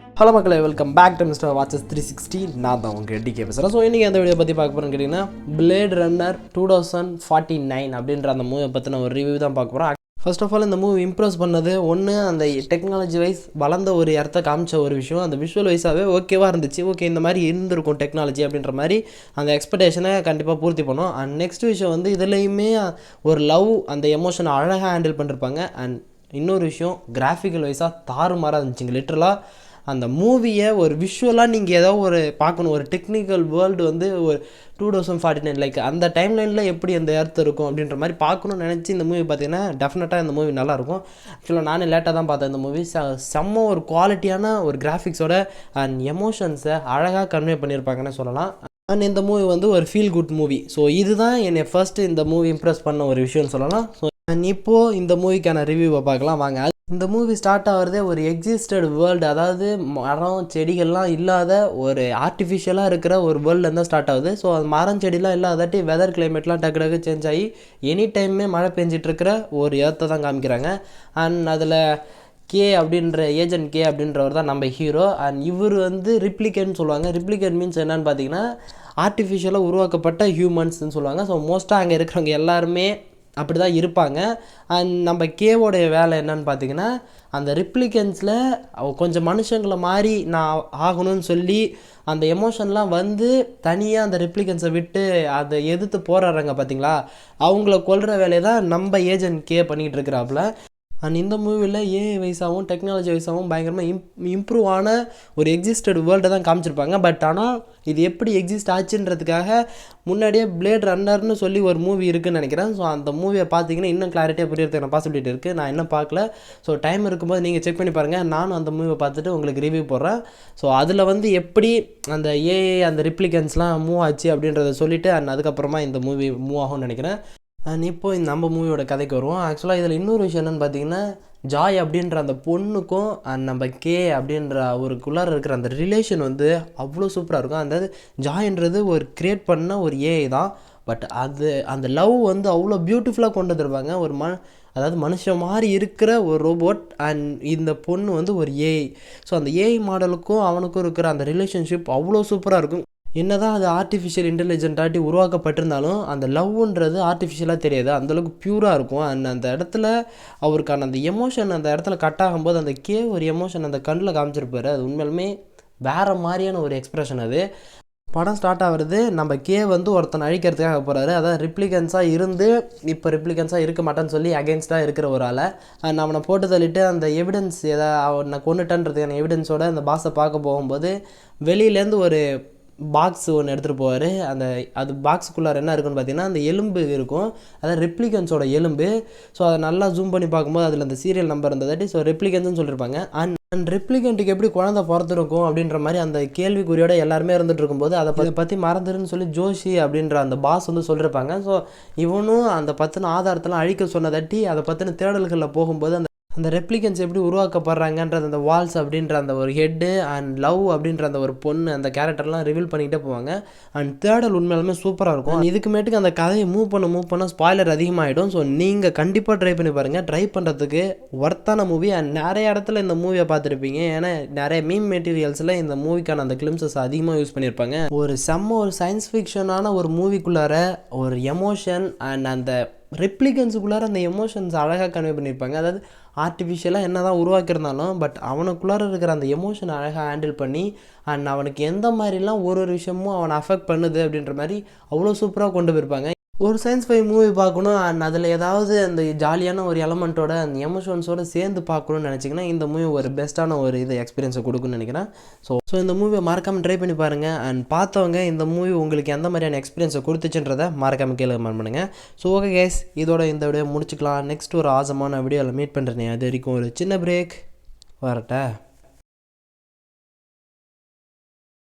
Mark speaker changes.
Speaker 1: Hello மக்களே, welcome back to Mister Watches 360. நான் தான் உங்கள் டிகே பேசுகிறேன். ஸோ இன்றைக்கி அந்த வீடியோ பற்றி பார்க்க போகிறேன்னு கேட்டிங்கன்னா, பிளேட் ரன்னர் 2049 அப்படின்ற அந்த மூவியை பற்றின ஒரு ரிவ்யூ தான் பார்க்க போகிறோம். ஃபர்ஸ்ட் ஆஃப் ஆல் இந்த மூவி இம்ப்ரெஸ் பண்ணது ஒன்று, அந்த டெக்னாலஜி வைஸ் வளர்ந்த ஒரு இடத்த காமிச்ச ஒரு விஷயம். அந்த விஷுவல் வைஸாகவே ஓகேவாக இருந்துச்சு. ஓகே, இந்த மாதிரி இருந்திருக்கும் டெக்னாலஜி அப்படின்ற மாதிரி அந்த எக்ஸ்பெக்டேஷனை கண்டிப்பாக பூர்த்தி பண்ணோம். அண்ட் நெக்ஸ்ட் விஷயம் வந்து இதுலேயுமே ஒரு லவ், அந்த எமோஷனை அழகாக ஹேண்டில் பண்ணிருப்பாங்க. அண்ட் இன்னொரு விஷயம், கிராஃபிக்கல் வைஸாக தாறுமாறாக இருந்துச்சுங்க. லிட்டரலாக அந்த மூவியை ஒரு விஷுவலாக நீங்கள் ஏதோ ஒரு பார்க்கணும், ஒரு டெக்னிக்கல் வேர்ல்டு வந்து ஒரு 2049 லைக் அந்த டைம்லைனில் எப்படி அந்த எர்த் இருக்கும் அப்படின்ற மாதிரி பார்க்கணும்னு நினச்சி இந்த மூவி பார்த்தீங்கன்னா டெஃபினட்டாக இந்த மூவி நல்லாயிருக்கும். ஆக்சுவலாக நானே லேட்டாக தான் பார்த்தேன் இந்த மூவி. செம்ம ஒரு குவாலிட்டியான ஒரு கிராஃபிக்ஸோட அண்ட் எமோஷன்ஸை அழகாக கன்வே பண்ணியிருப்பாங்கன்னு சொல்லலாம். அண்ட் இந்த மூவி வந்து ஒரு ஃபீல் குட் மூவி. ஸோ இதுதான் என்னை ஃபர்ஸ்ட்டு இந்த மூவி இம்ப்ரெஸ் பண்ண ஒரு விஷயம்னு சொல்லலாம். ஸோ இப்போது இந்த மூவிக்கான ரிவ்யூவை பார்க்கலாம் வாங்க. இந்த மூவி ஸ்டார்ட் ஆகிறதே ஒரு எக்ஸிஸ்டட் வேர்ல்டு, அதாவது மரம் செடிகள்லாம் இல்லாத ஒரு ஆர்டிஃபிஷியலாக இருக்கிற ஒரு வேர்ல்டுலேருந்து ஸ்டார்ட் ஆகுது. ஸோ அது மரம் செடிலாம் இல்லாதாட்டி வெதர் கிளைமேட்லாம் டக்கு டக்கு சேஞ்ச் ஆகி எனி டைமே மழை பெஞ்சிட்ருக்கிற ஒரு ஏர்த்தை தான் காமிக்கிறாங்க. அண்ட் அதில் கே அப்படின்ற ஏஜென்ட் கே அப்படின்றவர் தான் நம்ம ஹீரோ. அண்ட் இவர் வந்து ரிப்ளிகேன்னு சொல்லுவாங்க. ரிப்ளிகேட் மீன்ஸ் என்னன்னு பார்த்தீங்கன்னா ஆர்டிஃபிஷியலாக உருவாக்கப்பட்ட ஹியூமன்ஸ்ன்னு சொல்லுவாங்க. ஸோ மோஸ்ட்டாக அங்கே இருக்கிறவங்க எல்லாருமே அப்படி தான் இருப்பாங்க. அண்ட் நம்ம கேவோடைய வேலை என்னன்னு பார்த்தீங்கன்னா, அந்த ரிப்ளிகன்ஸில் கொஞ்சம் மனுஷங்களை மாதிரி நான் ஆகணும்னு சொல்லி அந்த எமோஷன்லாம் வந்து தனியாக அந்த ரிப்ளிகன்ஸை விட்டு அதை எதிர்த்து போராடுறாங்க பார்த்தீங்களா, அவங்கள கொல்கிற வேலையை தான் நம்ம ஏஜென்ட் கே பண்ணிக்கிட்டு இருக்கிறாப்புல. அண்ட் இந்த மூவியில் ஏஐ வைஸாகவும் டெக்னாலஜி வைஸாகவும் பயங்கரமாக இம்ப்ரூவ் ஆன ஒரு எக்ஸிஸ்டட் வேர்ல்டை தான் காமிச்சிருப்பாங்க. பட் ஆனால் இது எப்படி எக்ஸிஸ்ட் ஆச்சுன்றதுக்காக முன்னாடியே பிளேட் ரன்னர்னு சொல்லி ஒரு மூவி இருக்குதுன்னு நினைக்கிறேன். ஸோ அந்த மூவியை பார்த்தீங்கன்னா இன்னும் கிளாரிட்டியாக புரியறதுக்கான பாசிபிலிட்டி இருக்குது. நான் இன்னும் பார்க்கல. ஸோ டைம் இருக்கும்போது நீங்கள் செக் பண்ணி பாருங்கள். நானும் அந்த மூவியை பார்த்துட்டு உங்களுக்கு ரிவ்யூ போடுறேன். ஸோ அதில் வந்து எப்படி அந்த ஏஐ அந்த ரிப்ளிகன்ஸ்லாம் மூவ் ஆச்சு அப்படின்றத சொல்லிவிட்டு அண்ட் அதுக்கப்புறமா இந்த மூவி மூவ் ஆகும்னு நினைக்கிறேன். அண்ட் இப்போது இந்த நம்ம மூவியோட கதைக்கு வருவோம். ஆக்சுவலாக இதில் இன்னொரு விஷயம் என்னென்னு பார்த்தீங்கன்னா, ஜாய் அப்படின்ற அந்த பொண்ணுக்கும் அண்ட் நம்ம கே அப்படின்ற அவருக்குள்ளார இருக்கிற அந்த ரிலேஷன் வந்து அவ்வளோ சூப்பராக இருக்கும். அந்த ஜாய்ன்றது ஒரு க்ரியேட் பண்ண ஒரு ஏஐ தான். பட் அது அந்த லவ் வந்து அவ்வளோ பியூட்டிஃபுல்லாக கொண்டு வந்துருப்பாங்க. ஒரு அதாவது மனுஷன் மாதிரி இருக்கிற ஒரு ரோபோட் அண்ட் இந்த பொண்ணு வந்து ஒரு ஏஐ. ஸோ அந்த ஏஐ மாடலுக்கும் அவனுக்கும் இருக்கிற அந்த ரிலேஷன்ஷிப் அவ்வளோ சூப்பராக இருக்கும். என்ன தான் அது ஆர்டிஃபிஷியல் இன்டெலிஜென்ட்டாட்டி உருவாக்கப்பட்டிருந்தாலும் அந்த லவ்ன்றது ஆர்டிஃபிஷியலாக தெரியாது, அந்தளவுக்கு ப்யூராக இருக்கும். அண்ட் அந்த இடத்துல அவருக்கான அந்த எமோஷன் அந்த இடத்துல கட் ஆகும்போது அந்த ஒரு எமோஷன் அந்த கண்ணில் காமிச்சிருப்பார். அது உண்மையிலுமே வேறு மாதிரியான ஒரு எக்ஸ்ப்ரெஷன். அது படம் ஸ்டார்ட் ஆகிறது நம்ம வந்து ஒருத்தனை அழிக்கிறதுக்காக போகிறாரு. அதாவது ரிப்ளிகன்ஸாக இருந்து இப்போ ரிப்ளிகன்ஸாக இருக்க மாட்டேன்னு சொல்லி அகேன்ஸ்டாக இருக்கிற ஒரு ஆளை அவனை போட்டு தள்ளிட்டு அந்த எவிடன்ஸ் எதாவது அவனை கொண்டுட்டன்றதுக்கான எவிடன்ஸோட அந்த பாஸை பார்க்க போகும்போது வெளியிலேருந்து ஒரு பாக்ஸ் ஒன்று எடுத்துகிட்டு போவார். அது பாக்ஸுக்குள்ளார என்ன இருக்குன்னு பார்த்தீங்கன்னா அந்த எலும்பு இருக்கும், அதாவது ரெப்ளிகன்ஸோட எலும்பு. ஸோ அதை நல்லா ஜூம் பண்ணி பார்க்கும்போது அதில் அந்த சீரியல் நம்பர் இருந்ததாட்டி ஸோ ரெப்ளிகன்ஸ்னு சொல்லியிருப்பாங்க. அண்ட் ரெப்ளிகண்ட்டுக்கு எப்படி குழந்தை பிறந்திருக்கும் அப்படின்ற மாதிரி அந்த கேள்விக்குறியோட எல்லாருமே இருந்துகிட்டு இருக்கும்போது அதை பற்றி மறந்துருன்னு சொல்லி ஜோஷி அப்படின்ற அந்த பாஸ் வந்து சொல்லியிருப்பாங்க. ஸோ இவனும் அந்த பற்றின ஆதாரத்தெல்லாம் அழிக்க சொன்னதாட்டி அதை பற்றின தேடல்களில் போகும்போது அந்த ரெப்ளிகன்ஸ் எப்படி உருவாக்கப்படுறாங்கன்றது அந்த வால்ஸ் அப்படின்ற அந்த ஒரு ஹெட்டு அண்ட் லவ் அப்படின்ற அந்த ஒரு பொண்ணு அந்த கேரக்டர்லாம் ரிவீல் பண்ணிக்கிட்டே போவாங்க. அண்ட் தேடல் உண்மையாலுமே சூப்பராக இருக்கும். இதுக்குமேட்டுக்கு அந்த கதையை மூவ் பண்ண ஸ்பாய்லர் அதிகமாகிடும். ஸோ நீங்கள் கண்டிப்பாக ட்ரை பண்ணி பாருங்கள். ட்ரை பண்ணுறதுக்கு ஒர்த்தான மூவி. அண்ட் நிறைய இடத்துல இந்த மூவியை பார்த்துருப்பீங்க. ஏன்னா நிறைய மீம் மெட்டீரியல்ஸில் இந்த மூவிக்கான அந்த கிளிம்ஸஸ் அதிகமாக யூஸ் பண்ணியிருப்பாங்க. ஒரு சயின்ஸ் ஃபிக்ஷனான ஒரு மூவிக்குள்ளார ஒரு எமோஷன் அண்ட் அந்த ரெப்ளிகன்ஸுக்குள்ளார அந்த எமோஷன்ஸ் அழகாக கன்வே பண்ணியிருப்பாங்க. அதாவது ஆர்டிஃபிஷியலாக என்ன தான் உருவாக்கியிருந்தாலும் பட் அவனுக்குள்ளார இருக்கிற அந்த எமோஷனை அழகாக ஹேண்டில் பண்ணி அண்ட் அவனுக்கு எந்த மாதிரிலாம் ஒரு விஷயமும் அவனை அஃபெக்ட் பண்ணுது அப்படின்ற மாதிரி அவ்வளோ சூப்பராக கொண்டு போயிருப்பாங்க. ஒரு சயின்ஸ் ஃபை மூவி பார்க்கணும் அண்ட் அதில் ஏதாவது அந்த ஜாலியான ஒரு எலமெண்ட்டோட அந்த எமோஷன்ஸோடு சேர்ந்து பார்க்கணும்னு நினச்சிங்கன்னா இந்த மூவி ஒரு பெஸ்ட்டான ஒரு எக்ஸ்பீரியன்ஸை கொடுக்குன்னு நினைக்கிறேன். ஸோ இந்த மூவியை மறக்காமல் ட்ரை பண்ணி பாருங்கள். அண்ட் பார்த்தவங்க இந்த மூவி உங்களுக்கு எந்த மாதிரியான எக்ஸ்பீரியன்ஸை கொடுத்துச்சுன்றதை மறக்காமல் கீழே கமெண்ட் பண்ணுங்கள். ஸோ ஓகே கைஸ், இதோட இந்த வீடியோ முடிச்சுக்கலாம். நெக்ஸ்ட் ஒரு ஆசமான வீடியோவில் மீட் பண்ணுறேன். அது வரைக்கும் ஒரு சின்ன பிரேக் வரட்டா.